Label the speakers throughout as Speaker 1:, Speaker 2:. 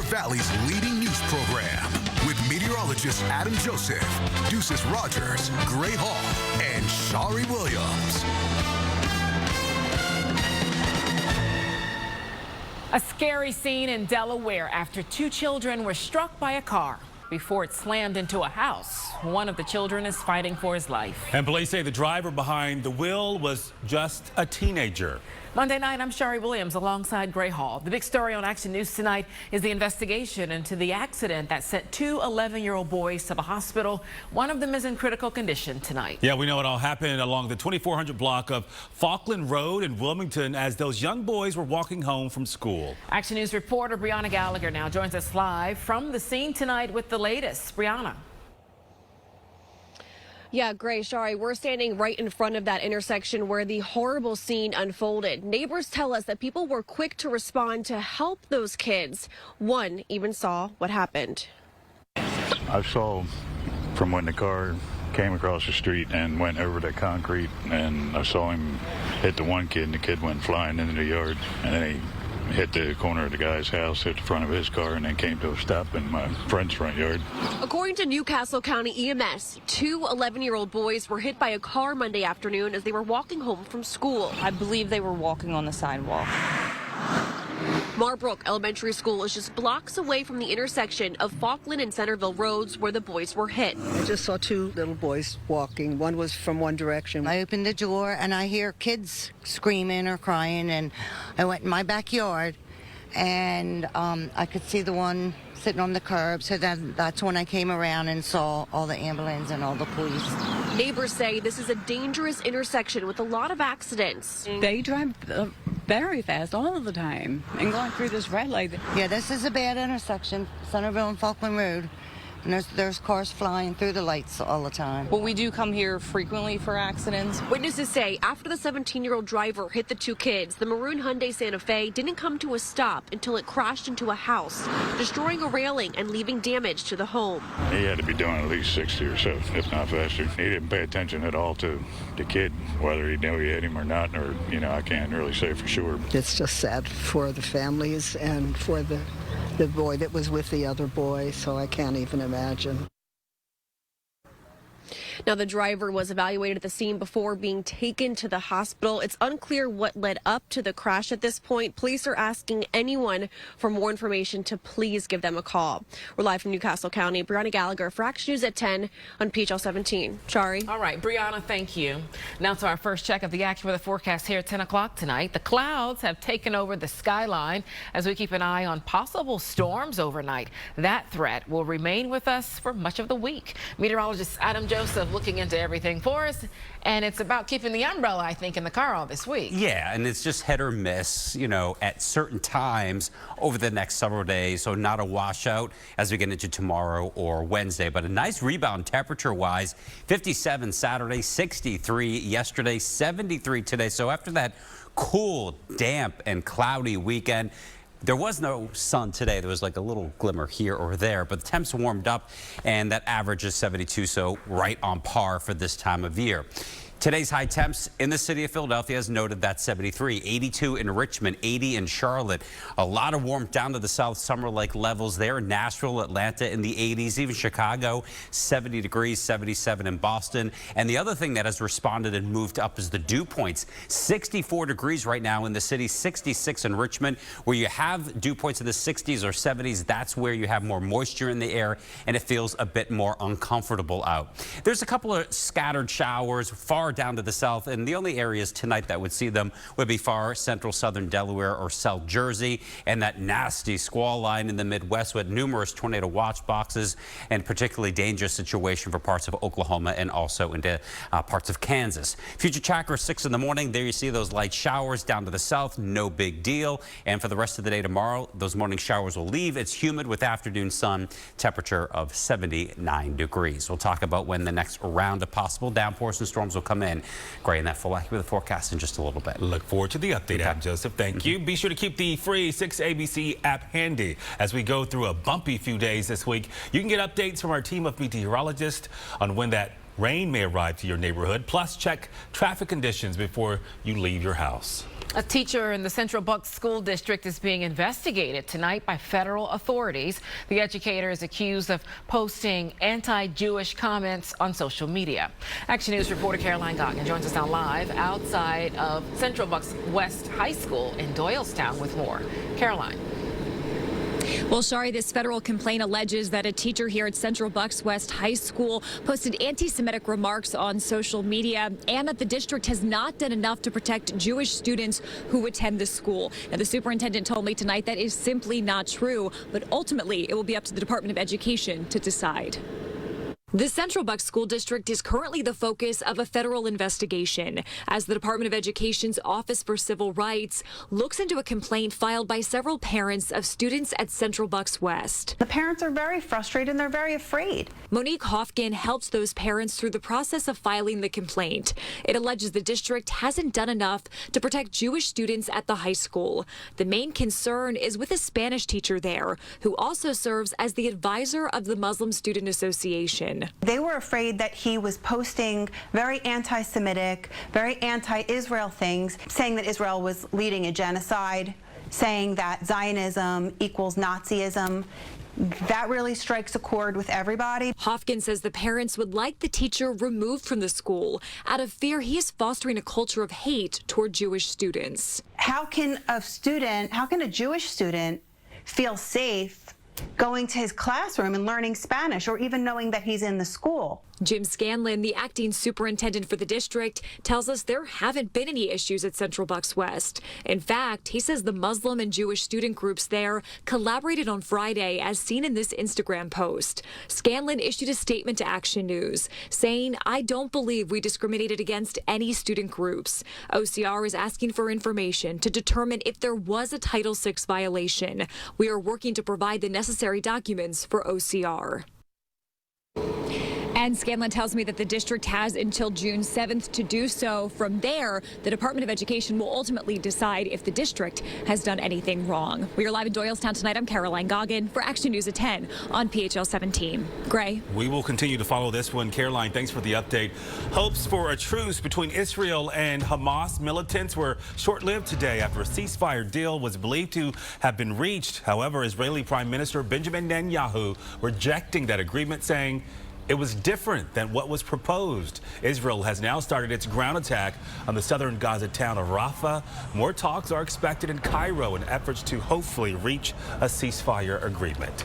Speaker 1: Valley's leading news program with meteorologists Adam Joseph, Deuces Rogers, Gray Hall, and Shari Williams.
Speaker 2: A scary scene in Delaware after two children were struck by a car before it slammed into a house. One of the children is fighting for his life.
Speaker 3: And police say the driver behind the wheel was just a teenager.
Speaker 2: Monday night, I'm Shari Williams alongside Gray Hall. The big story on Action News tonight is the investigation into the accident that sent two 11-year-old boys to the hospital. One of them is in critical condition tonight.
Speaker 3: Yeah, we know it all happened along the 2400 block of Falkland Road in Wilmington as those young boys were walking home from school.
Speaker 2: Action News reporter Brianna Gallagher now joins us live from the scene tonight with the latest. Brianna.
Speaker 4: Yeah, Gray, Shari, we're standing right in front of that intersection where the horrible scene unfolded. Neighbors tell us that people were quick to respond to help those kids. One even saw what happened.
Speaker 5: I saw from when the car came across the street and went over the concrete, and I saw him hit the one kid, and the kid went flying into the yard, and then he hit the corner of the guy's house, hit the front of his car, and then came to a stop in my friend's front yard.
Speaker 4: According to Newcastle County EMS, two 11-year-old boys were hit by a car Monday afternoon as they were walking home from school.
Speaker 6: I believe they were walking on the sidewalk.
Speaker 4: Marbrook Elementary School is just blocks away from the intersection of Falkland and Centerville roads where the boys were hit.
Speaker 7: I just saw two little boys walking. One was from one direction.
Speaker 8: I opened the door and I hear kids screaming or crying, and I went in my backyard and I could see the one sitting on the curb. So then that's when I came around and saw all the ambulance and all the police.
Speaker 4: Neighbors say this is a dangerous intersection with a lot of accidents.
Speaker 6: They drive very fast all of the time and going through this red light.
Speaker 8: Yeah, this is a bad intersection, Centerville and Falkland Road. And there's cars flying through the lights all the time.
Speaker 6: Well, we do come here frequently for accidents.
Speaker 4: Witnesses say after the 17-year-old driver hit the two kids, the maroon Hyundai Santa Fe didn't come to a stop until it crashed into a house, destroying a railing and leaving damage to the home.
Speaker 5: He had to be doing at least 60 or so, if not faster. He didn't pay attention at all to the kid, whether he knew he hit him or not, or, I can't really say for sure.
Speaker 7: It's just sad for the families and for the boy that was with the other boy, so I can't even imagine.
Speaker 4: Now, the driver was evaluated at the scene before being taken to the hospital. It's unclear what led up to the crash at this point. Police are asking anyone for more information to please give them a call. We're live from Newcastle County. Brianna Gallagher for Action News at 10 on PHL 17. Shari.
Speaker 2: All right, Brianna, thank you. Now to our first check of the action for the forecast here at 10 o'clock tonight. The clouds have taken over the skyline as we keep an eye on possible storms overnight. That threat will remain with us for much of the week. Meteorologist Adam Joseph looking into everything for us, and it's about keeping the umbrella, I think, in the car all this week.
Speaker 9: Yeah, and it's just hit or miss, at certain times over the next several days, so not a washout as we get into tomorrow or Wednesday, but a nice rebound temperature-wise. 57 Saturday, 63 yesterday, 73 today. So after that cool, damp, and cloudy weekend, there was no sun today. There was like a little glimmer here or there, but the temps warmed up and that average is 72, so right on par for this time of year. Today's high temps in the city of Philadelphia, as noted, that's 73, 82 in Richmond, 80 in Charlotte. A lot of warmth down to the south, summer-like levels there. Nashville, Atlanta in the 80s, even Chicago, 70 degrees, 77 in Boston. And the other thing that has responded and moved up is the dew points. 64 degrees right now in the city, 66 in Richmond. Where you have dew points in the 60s or 70s, that's where you have more moisture in the air and it feels a bit more uncomfortable out. There's a couple of scattered showers far down to the south, and the only areas tonight that would see them would be far central southern Delaware or South Jersey, and that nasty squall line in the Midwest with numerous tornado watch boxes and particularly dangerous situation for parts of Oklahoma and also into parts of Kansas. Future tracker 6 in the morning, there you see those light showers down to the south, no big deal. And for the rest of the day tomorrow, those morning showers will leave. It's humid with afternoon sun, temperature of 79 degrees. We'll talk about when the next round of possible downpours and storms will come in. Gray and that full accurate forecast in just a little bit.
Speaker 3: Look forward to the update, Adam Joseph. Thank you. Be sure to keep the free 6ABC app handy as we go through a bumpy few days this week. You can get updates from our team of meteorologists on when that Rain may arrive to your neighborhood. Plus, check traffic conditions before you leave your house.
Speaker 2: A teacher in the Central Bucks School District is being investigated tonight by federal authorities. The educator is accused of posting anti-Jewish comments on social media. Action News reporter Caroline Goggin joins us now live outside of Central Bucks West High School in Doylestown with more. Caroline.
Speaker 10: Well, Shari, this federal complaint alleges that a teacher here at Central Bucks West High School posted anti-Semitic remarks on social media and that the district has not done enough to protect Jewish students who attend the school. Now, the superintendent told me tonight that is simply not true, but ultimately it will be up to the Department of Education to decide. The Central Bucks School District is currently the focus of a federal investigation as the Department of Education's Office for Civil Rights looks into a complaint filed by several parents of students at Central Bucks West.
Speaker 11: The parents are very frustrated and they're very afraid.
Speaker 10: Monique Hofkin helps those parents through the process of filing the complaint. It alleges the district hasn't done enough to protect Jewish students at the high school. The main concern is with a Spanish teacher there, who also serves as the advisor of the Muslim Student Association.
Speaker 11: They were afraid that he was posting very anti-Semitic, very anti-Israel things, saying that Israel was leading a genocide, saying that Zionism equals Nazism. That really strikes a chord with everybody.
Speaker 10: Hofkin says the parents would like the teacher removed from the school out of fear he is fostering a culture of hate toward Jewish students.
Speaker 11: How can a Jewish student feel safe going to his classroom and learning Spanish, or even knowing that he's in the school?
Speaker 10: Jim Scanlon, the acting superintendent for the district, tells us there haven't been any issues at Central Bucks West. In fact, he says the Muslim and Jewish student groups there collaborated on Friday, as seen in this Instagram post. Scanlon issued a statement to Action News saying, "I don't believe we discriminated against any student groups. OCR is asking for information to determine if there was a Title VI violation. We are working to provide the necessary documents for OCR." And Scanlon tells me that the district has until June 7th to do so. From there, the Department of Education will ultimately decide if the district has done anything wrong. We are live in Doylestown tonight. I'm Caroline Goggin for Action News at 10 on PHL 17. Gray.
Speaker 3: We will continue to follow this one. Caroline, thanks for the update. Hopes for a truce between Israel and Hamas militants were short-lived today after a ceasefire deal was believed to have been reached. However, Israeli Prime Minister Benjamin Netanyahu rejecting that agreement, saying it was different than what was proposed. Israel has now started its ground attack on the southern Gaza town of Rafah. More talks are expected in Cairo in efforts to hopefully reach a ceasefire agreement.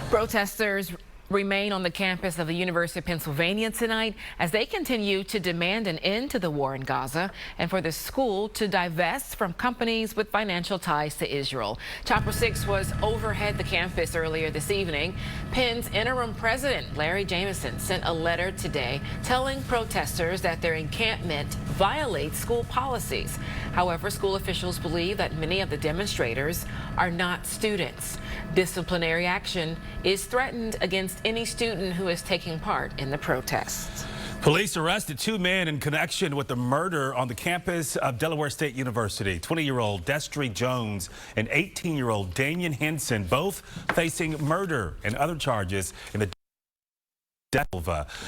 Speaker 2: Protesters remain on the campus of the University of Pennsylvania tonight as they continue to demand an end to the war in Gaza and for the school to divest from companies with financial ties to Israel. Chopper 6 was overhead the campus earlier this evening. Penn's interim president, Larry Jameson, sent a letter today telling protesters that their encampment violates school policies. However, school officials believe that many of the demonstrators are not students. Disciplinary action is threatened against any student who is taking part in the protests.
Speaker 3: Police arrested two men in connection with the murder on the campus of Delaware State University. 20-year-old Destry Jones and 18-year-old Damian Henson, both facing murder and other charges in the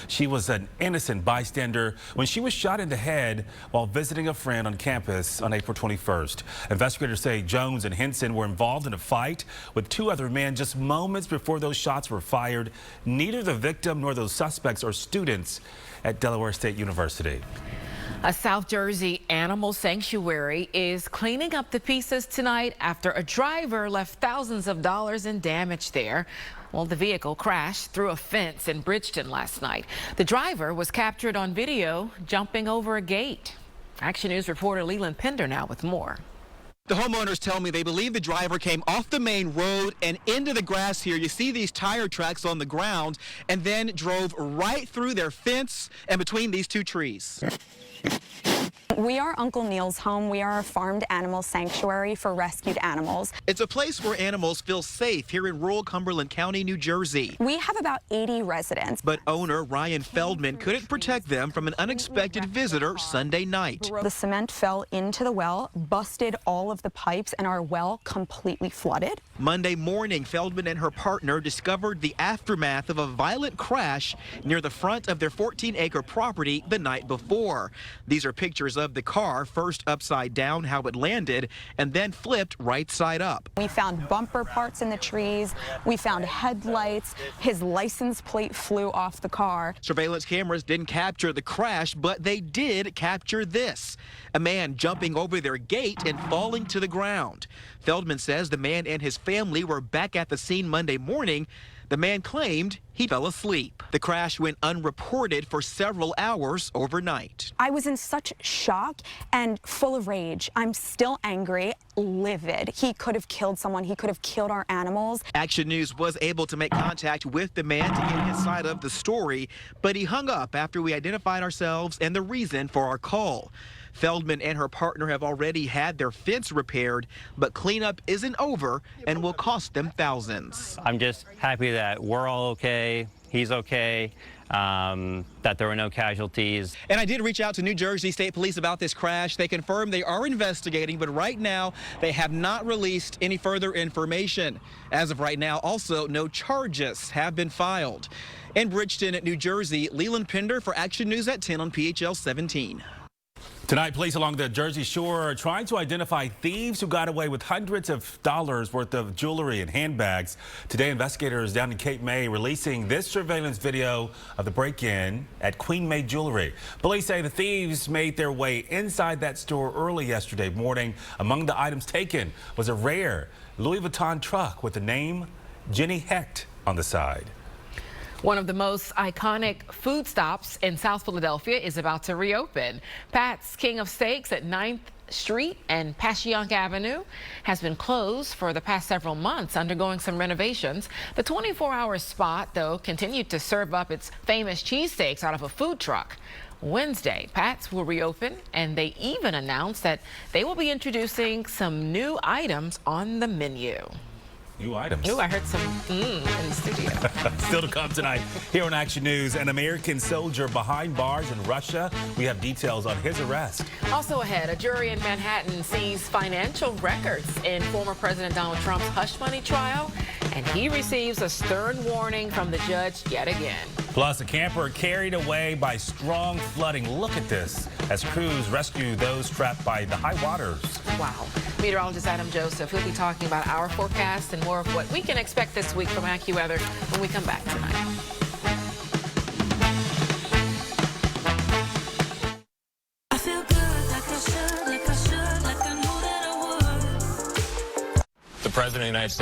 Speaker 3: She was an innocent bystander when she was shot in the head while visiting a friend on campus on April 21st. Investigators say Jones and Henson were involved in a fight with two other men just moments before those shots were fired. Neither the victim nor those suspects are students at Delaware State University.
Speaker 2: A South Jersey animal sanctuary is cleaning up the pieces tonight after a driver left thousands of dollars in damage there. Well, the vehicle crashed through a fence in Bridgeton last night. The driver was captured on video jumping over a gate. Action News reporter Leland Pender now with more.
Speaker 12: The homeowners tell me they believe the driver came off the main road and into the grass here. You see these tire tracks on the ground, and then drove right through their fence and between these two trees.
Speaker 13: We are Uncle Neil's home. We are a farmed animal sanctuary for rescued animals.
Speaker 12: It's a place where animals feel safe here in rural Cumberland County, New Jersey.
Speaker 13: We have about 80 residents.
Speaker 12: But owner Ryan Feldman couldn't protect them from an unexpected visitor Sunday night.
Speaker 13: The cement fell into the well, busted all of the pipes, and our well completely flooded.
Speaker 12: Monday morning, Feldman and her partner discovered the aftermath of a violent crash near the front of their 14-acre property the night before. These are pictures of the car, first upside down, how it landed, and then flipped right side up.
Speaker 13: We found bumper parts in the trees. We found headlights. His license plate flew off the car.
Speaker 12: Surveillance cameras didn't capture the crash, but they did capture this. A man jumping over their gate and falling to the ground. Feldman says the man and his family were back at the scene Monday morning. The man claimed he fell asleep. The crash went unreported for several hours overnight.
Speaker 13: I was in such shock and full of rage. I'm still angry, livid. He could have killed someone. He could have killed our animals.
Speaker 12: Action News was able to make contact with the man to get his side of the story, but he hung up after we identified ourselves and the reason for our call. Feldman and her partner have already had their fence repaired, but cleanup isn't over and will cost them thousands.
Speaker 14: I'm just happy that we're all okay, he's okay, that there were no casualties.
Speaker 12: And I did reach out to New Jersey State Police about this crash. They confirmed they are investigating, but right now they have not released any further information. As of right now, also no charges have been filed. In Bridgeton, New Jersey, Leland Pinder for Action News at 10 on PHL 17.
Speaker 3: Tonight, police along the Jersey Shore are trying to identify thieves who got away with hundreds of dollars worth of jewelry and handbags. Today, investigators down in Cape May releasing this surveillance video of the break-in at Queen May Jewelry. Police say the thieves made their way inside that store early yesterday morning. Among the items taken was a rare Louis Vuitton truck with the name Jenny Hecht on the side.
Speaker 2: One of the most iconic food stops in South Philadelphia is about to reopen. Pat's King of Steaks at 9th Street and Passyunk Avenue has been closed for the past several months, undergoing some renovations. The 24-hour spot, though, continued to serve up its famous cheesesteaks out of a food truck. Wednesday, Pat's will reopen, and they even announced that they will be introducing some new items on the menu.
Speaker 3: New items.
Speaker 2: Ooh, I heard some in the studio.
Speaker 3: Still to come tonight here on Action News, an American soldier behind bars in Russia. We have details on his arrest.
Speaker 2: Also ahead, a jury in Manhattan sees financial records in former President Donald Trump's hush money trial, and he receives a stern warning from the judge yet again.
Speaker 3: Plus, a camper carried away by strong flooding. Look at this as crews rescue those trapped by the high waters.
Speaker 2: Wow. Meteorologist Adam Joseph will be talking about our forecast and more of what we can expect this week from AccuWeather when we come back tonight.
Speaker 15: I feel good like I should, like I knew that I would.
Speaker 16: The President of the United States